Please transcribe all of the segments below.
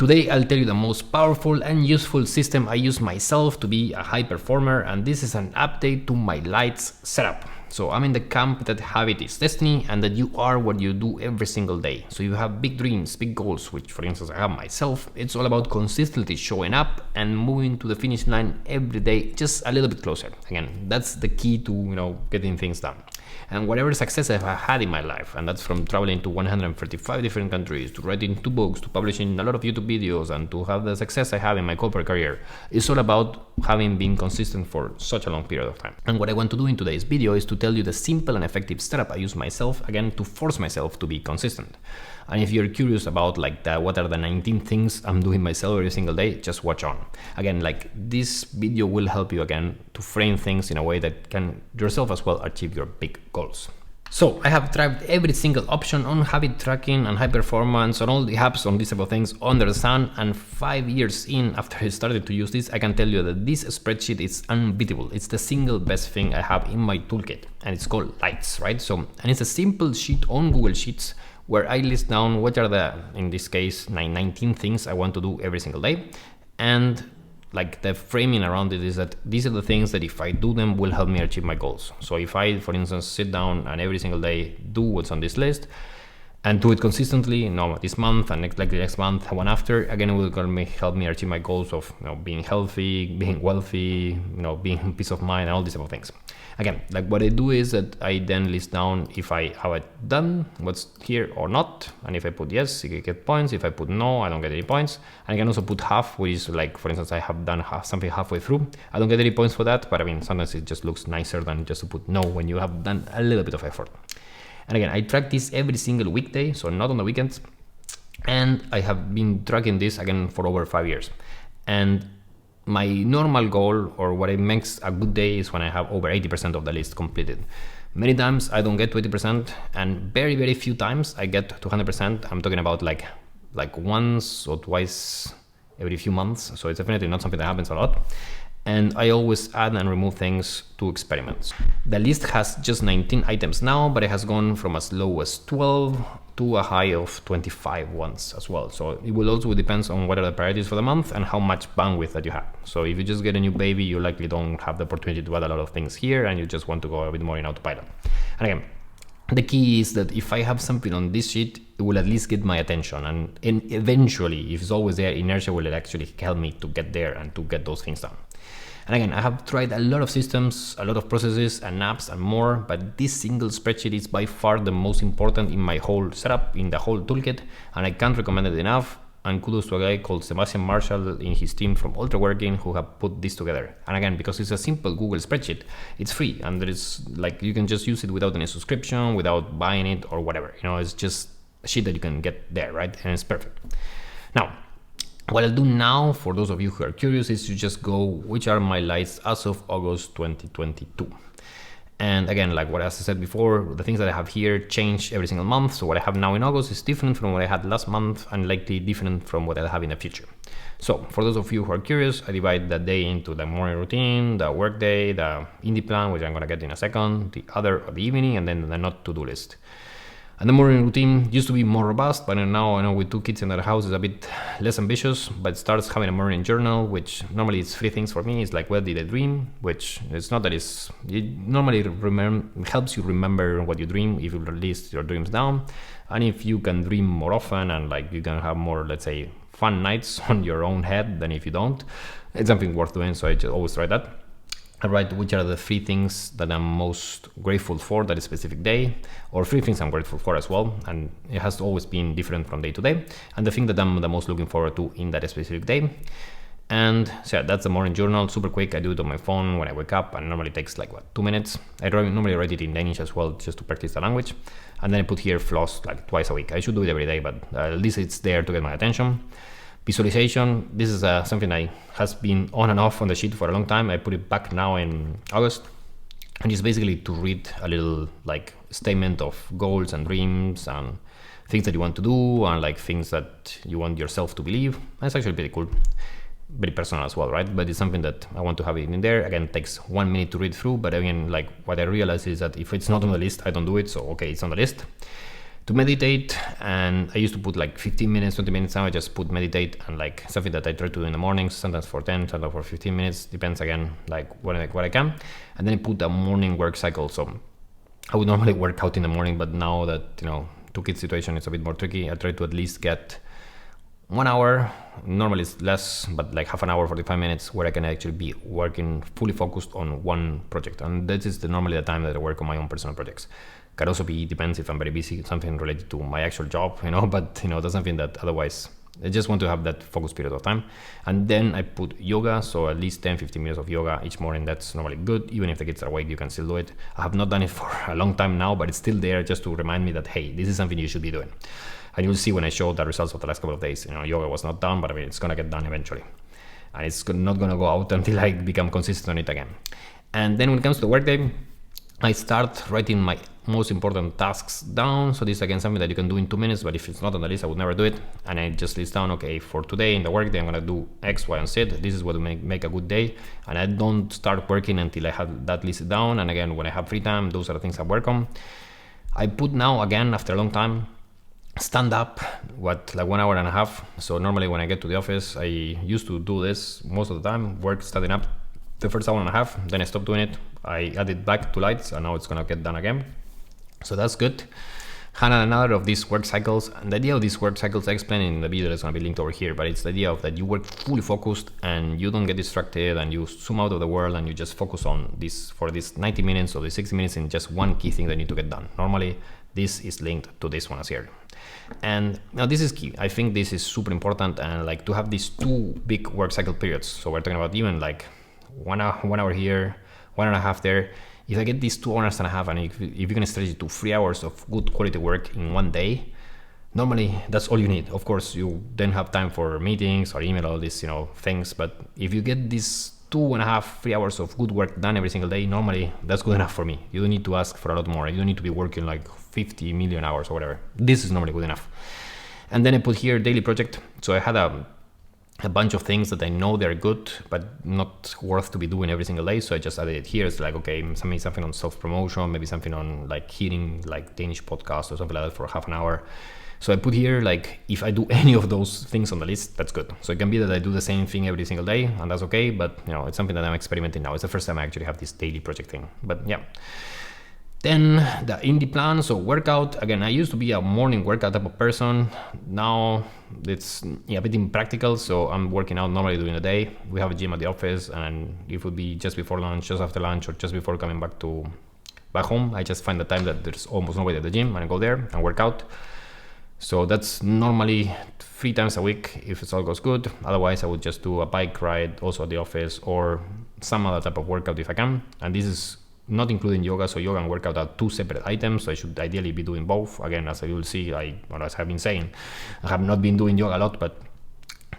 Today I'll tell you the most powerful and useful system I use myself to be a high performer, and this is an update to my lights setup. So I'm in the camp that habit is destiny and that you are what you do every single day. So you have big dreams, big goals, which for instance I have myself. It's all about consistently showing up and moving to the finish line every day just a little bit closer. Again, that's the key to getting things done. And whatever success I've had in my life, and that's from traveling to 135 different countries, to writing 2 books, to publishing a lot of YouTube videos, and to have the success I have in my corporate career, it's all about having been consistent for such a long period of time. And what I want to do in today's video is to tell you the simple and effective setup I use myself, again, to force myself to be consistent. And if you're curious about what are the 19 things I'm doing myself every single day, just watch on. Again, this video will help you again to frame things in a way that can yourself as well achieve your big goals. So I have tried every single option on habit tracking and high performance on all the apps on these type of things under the sun, and 5 years in after I started to use this, I can tell you that this spreadsheet is unbeatable. It's the single best thing I have in my toolkit, and it's called Lights, right? And it's a simple sheet on Google Sheets where I list down what are in this case, 19 things I want to do every single day. And the framing around it is that these are the things that if I do them will help me achieve my goals. So if I, for instance, sit down and every single day do what's on this list and do it consistently, this month and the next month, one after, again, it will help me achieve my goals of being healthy, being wealthy, being peace of mind, and all these type of things. Again, what I do is that I then list down if I have done what's here or not, and if I put yes, I get points. If I put no, I don't get any points. And I can also put half, which is for instance, I have done something halfway through. I don't get any points for that, but I mean, sometimes it just looks nicer than just to put no when you have done a little bit of effort. And again, I track this every single weekday, so not on the weekends. And I have been tracking this again for over 5 years. And my normal goal, or what it makes a good day, is when I have over 80% of the list completed. Many times I don't get to 80%, and very, very few times I get to 100%. I'm talking about like once or twice every few months. So it's definitely not something that happens a lot. And I always add and remove things to experiments. The list has just 19 items now, but it has gone from as low as 12 to a high of 25 once as well. So it will also depend on what are the priorities for the month and how much bandwidth that you have. So if you just get a new baby, you likely don't have the opportunity to add a lot of things here, and you just want to go a bit more in autopilot. And again, the key is that if I have something on this sheet, it will at least get my attention, and eventually, if it's always there, inertia will actually help me to get there and to get those things done. And again, I have tried a lot of systems, a lot of processes and apps and more, but this single spreadsheet is by far the most important in my whole setup, in the whole toolkit, and I can't recommend it enough. And kudos to a guy called Sebastian Marshall in his team from Ultraworking who have put this together. And again, because it's a simple Google spreadsheet, it's free, and there is you can just use it without any subscription, without buying it or whatever. It's just a sheet that you can get there, right? And it's perfect. Now, what I'll do now, for those of you who are curious, is to just go, which are my lights as of August 2022. And again, as I said before, the things that I have here change every single month. So what I have now in August is different from what I had last month, and likely different from what I'll have in the future. So for those of you who are curious, I divide the day into the morning routine, the work day, the indie plan, which I'm going to get in a second, the evening, and then the not to-do list. And the morning routine used to be more robust, but now I know with 2 kids in the house is a bit less ambitious, but it starts having a morning journal, which normally it's 3 things for me. It's what did I dream, which it's not that it normally helps you remember what you dream if you list your dreams down. And if you can dream more often and you can have more, let's say, fun nights on your own head than if you don't, it's something worth doing. So I just always try that. I write which are the 3 things that I'm most grateful for that specific day, or 3 things I'm grateful for as well, and it has always been different from day to day, and the thing that I'm the most looking forward to in that specific day. And so yeah, that's the morning journal, super quick. I do it on my phone when I wake up, and normally takes 2 minutes. I normally write it in Danish as well, just to practice the language. And then I put here floss twice a week. I should do it every day, but at least it's there to get my attention. Visualization, this is something I has been on and off on the sheet for a long time. I put it back now in August, and it's basically to read a little statement of goals and dreams and things that you want to do, and things that you want yourself to believe. And it's actually pretty cool, very personal as well, right? But it's something that I want to have it in there. Again, it takes 1 minute to read through, but again, what I realize is that if it's not on the list, I don't do it. So okay, it's on the list. to meditate, and I used to put like 15 minutes, 20 minutes. Now I just put meditate and like something that I try to do in the mornings, sometimes for 10, sometimes for 15 minutes, depends again like what I can. And then I put a morning work cycle. So I would normally work out in the morning, but now that, you know, 2 kids situation, it's a bit more tricky. I try to at least get 1 hour, normally it's less, but like half an hour, 45 minutes, where I can actually be working fully focused on one project. And this is normally the time that I work on my own personal projects. Can also be, depends if I'm very busy, something related to my actual job, you know, but, you know, that's something that otherwise I just want to have that focus period of time. And then I put yoga, so at least 10-15 minutes of yoga each morning. That's normally good. Even if the kids are awake, you can still do it. I have not done it for a long time now, but it's still there just to remind me that, hey, this is something you should be doing. And you'll see when I show the results of the last couple of days, you know, yoga was not done, but I mean, it's going to get done eventually. And it's not going to go out until I become consistent on it again. And then when it comes to the workday, I start writing my most important tasks down. So this is again something that you can do in 2 minutes, but if it's not on the list, I would never do it. And I just list down, okay, for today in the workday, I'm gonna do X, Y, and Z. This is what will make a good day. And I don't start working until I have that listed down. And again, when I have free time, those are the things I work on. I put now, again, after a long time, stand up, like 1 hour and a half. So normally when I get to the office, I used to do this most of the time, work standing up the first hour and a half, then I stopped doing it. I added back 2 lights, and now it's gonna get done again. So that's good. Had another of these work cycles, and the idea of these work cycles I explained in the video that's gonna be linked over here, but it's the idea of that you work fully focused and you don't get distracted, and you zoom out of the world and you just focus on this for this 90 minutes or the 60 minutes in just one key thing that you need to get done. Normally, this is linked to this one as here. And now this is key. I think this is super important, and like to have these 2 big work cycle periods. So we're talking about even like 1 hour here, 1.5 there. If I get these 2 hours and a half, and if you can stretch it to 3 hours of good quality work in one day, normally that's all you need. Of course, you then have time for meetings or email, all these, you know, things. But if you get these 2.5, 3 hours of good work done every single day, normally that's good enough for me. You don't need to ask for a lot more. You don't need to be working like 50 million hours or whatever. This is normally good enough. And then I put here daily project. So I had a bunch of things that I know they're good, but not worth to be doing every single day. So I just added it here. It's like, okay, maybe something on self-promotion, maybe something on like hearing like Danish podcast or something like that for half an hour. So I put here, like, if I do any of those things on the list, that's good. So it can be that I do the same thing every single day, and that's okay. But, you know, it's something that I'm experimenting now. It's the first time I actually have this daily project thing. But yeah. Then the indie plan, so workout. Again, I used to be a morning workout type of person. Now it's a bit impractical, so I'm working out normally during the day. We have a gym at the office, and it would be just before lunch, just after lunch, or just before coming back home. I just find the time that there's almost nobody at the gym, and I go there and work out. So that's normally 3 times a week if it all goes good. Otherwise, I would just do a bike ride also at the office, or some other type of workout if I can. And this is not including yoga, so yoga and workout are 2 separate items, so I should ideally be doing both. Again, as you will see, as I've been saying, I have not been doing yoga a lot, but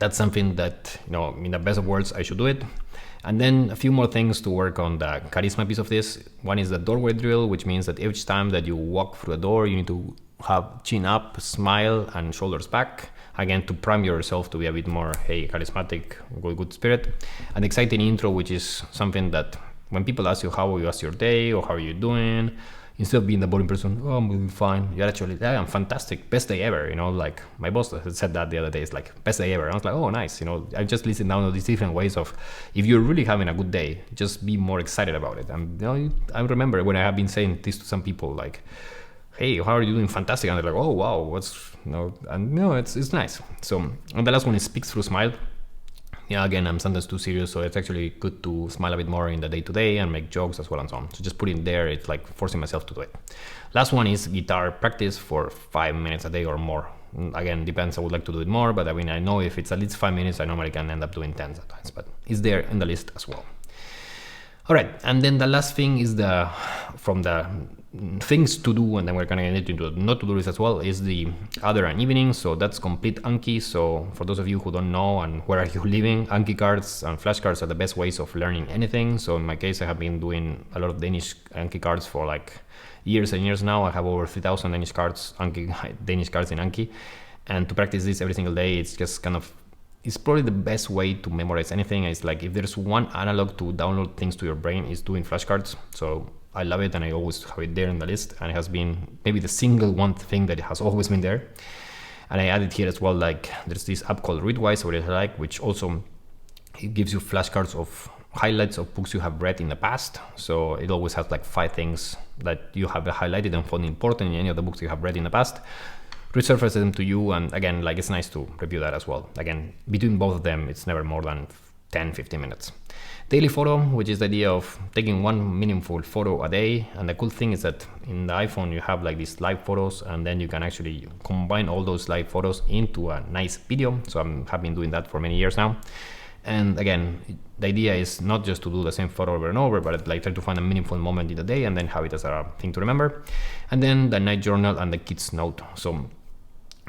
that's something that, you know, in the best of words, I should do it. And then a few more things to work on the charisma piece of this. One is the doorway drill, which means that each time that you walk through a door, you need to have chin up, smile, and shoulders back. Again, to prime yourself to be a bit more, hey, charismatic, good spirit. An exciting intro, which is something that when people ask you how you ask your day or how are you doing, instead of being the boring person, oh, I'm doing fine, you're actually, yeah, I'm fantastic, best day ever. You know, like my boss said that the other day. It's like best day ever. I was like, oh, nice. You know, I just listened down to these different ways of, if you're really having a good day, just be more excited about it. And, you know, I remember when I have been saying this to some people, like, hey, how are you doing? Fantastic. And they're like, oh, wow, what's, you know, and no, it's nice. So, and the last one is speaks through smile. Yeah, again, I'm sometimes too serious, so it's actually good to smile a bit more in the day-to-day and make jokes as well and so on. So just put it there, it's like forcing myself to do it. Last one is guitar practice for 5 minutes a day or more. Again, depends, I would like to do it more, but I mean, I know if it's at least 5 minutes, I normally can end up doing 10 sometimes, but it's there in the list as well. All right, and then the last thing is from the things to do, and then we're gonna get into not to do list as well, is the other and evening. So that's complete Anki. So for those of you who don't know and where are you living, Anki cards and flashcards are the best ways of learning anything. So in my case, I have been doing a lot of Danish Anki cards for like years and years now. I have over 3,000 Danish cards, Danish cards in Anki, and to practice this every single day, it's just kind of, it's probably the best way to memorize anything. It's like if there's one analog to download things to your brain, is doing flashcards. So I love it and I always have it there in the list, and it has been maybe the single one thing that has always been there. And I added here as well, like there's this app called Readwise, which I like, which also it gives you flashcards of highlights of books you have read in the past. So it always has like 5 things that you have highlighted and found important in any of the books you have read in the past, resurface them to you, and again, like it's nice to review that as well. Again, between both of them, it's never more than 10-15 minutes. Daily photo, which is the idea of taking one meaningful photo a day. And the cool thing is that in the iPhone you have like these live photos, and then you can actually combine all those live photos into a nice video. So have been doing that for many years now. And again, the idea is not just to do the same photo over and over, but like try to find a meaningful moment in the day and then have it as a thing to remember. And then the night journal and the kids note. So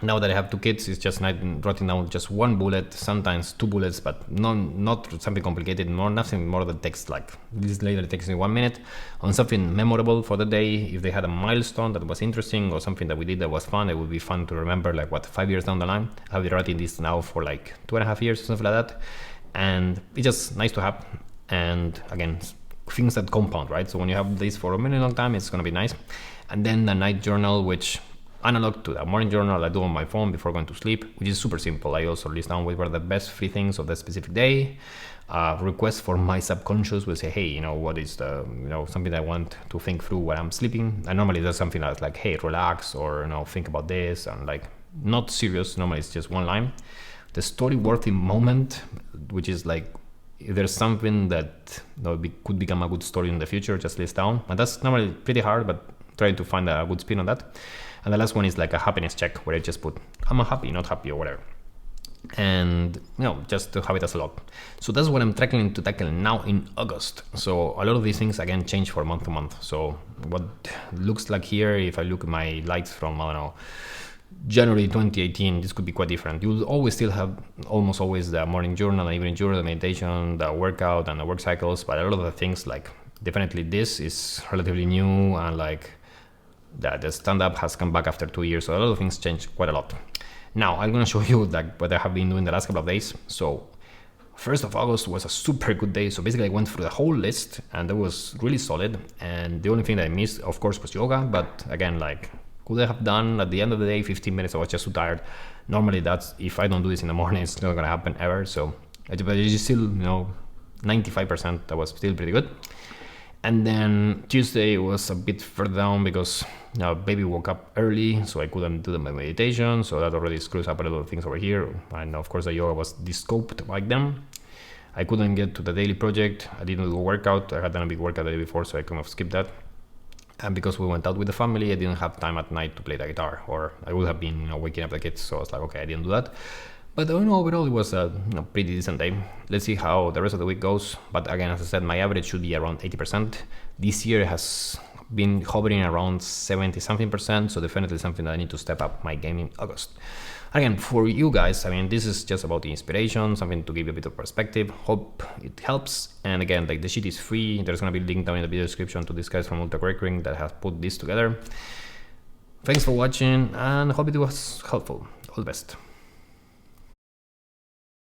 now that I have 2 kids, it's just writing down just 1 bullet, sometimes 2 bullets, but not something complicated, nothing more than text. Like this later takes me 1 minute on something memorable for the day. If they had a milestone that was interesting or something that we did that was fun, it would be fun to remember, like 5 years down the line. I've been writing this now for like 2.5 years or something like that. And it's just nice to have. And again, things that compound, right? So when you have this for a really long time, it's going to be nice. And then the night journal, which analog to the morning journal I do on my phone before going to sleep, which is super simple. I also list down what were the best 3 things of that specific day. Request for my subconscious will say, hey, what is the, something that I want to think through while I'm sleeping. And normally there's something that's like, hey, relax, or, think about this, and like not serious. Normally it's just 1 line. The story-worthy moment, which is like, if there's something that could become a good story in the future, just list down. And that's normally pretty hard, but trying to find a good spin on that. And the last one is like a happiness check, where I just put, I'm happy, not happy, or whatever. And, just to have it as a log. So that's what I'm trying to tackle now in August. So a lot of these things, again, change from month to month. So what looks like here, if I look at my lights from, I don't know, January 2018, this could be quite different. You'll always still have almost always the morning journal, the evening journal, the meditation, the workout, and the work cycles. But a lot of the things, like definitely this is relatively new, and like the stand-up has come back after 2 years. So a lot of things changed quite a lot. Now I'm going to show you like what I have been doing the last couple of days. So 1st of August was a super good day. So basically I went through the whole list and that was really solid. And the only thing that I missed, of course, was yoga. But again, like, could I have done at the end of the day 15 minutes? I was just too tired. Normally that's, if I don't do this in the morning, it's not going to happen ever. So but it's still, 95%, that was still pretty good. And then Tuesday was a bit further down because baby woke up early, so I couldn't do my meditation. So that already screws up a lot of things over here. And of course the yoga was descoped like them. I couldn't get to the daily project. I didn't do a workout. I had done a big workout the day before, so I kind of skipped that. And because we went out with the family, I didn't have time at night to play the guitar, or I would have been waking up the kids. So I was like, okay, I didn't do that. But overall, it was a pretty decent day. Let's see how the rest of the week goes. But again, as I said, my average should be around 80%. This year has been hovering around 70-something%. So definitely something that I need to step up my game in August. Again, for you guys, this is just about the inspiration, something to give you a bit of perspective. Hope it helps. And again, like the sheet is free. There's going to be a link down in the video description to these guys from Ultra Ring that have put this together. Thanks for watching and hope it was helpful. All the best.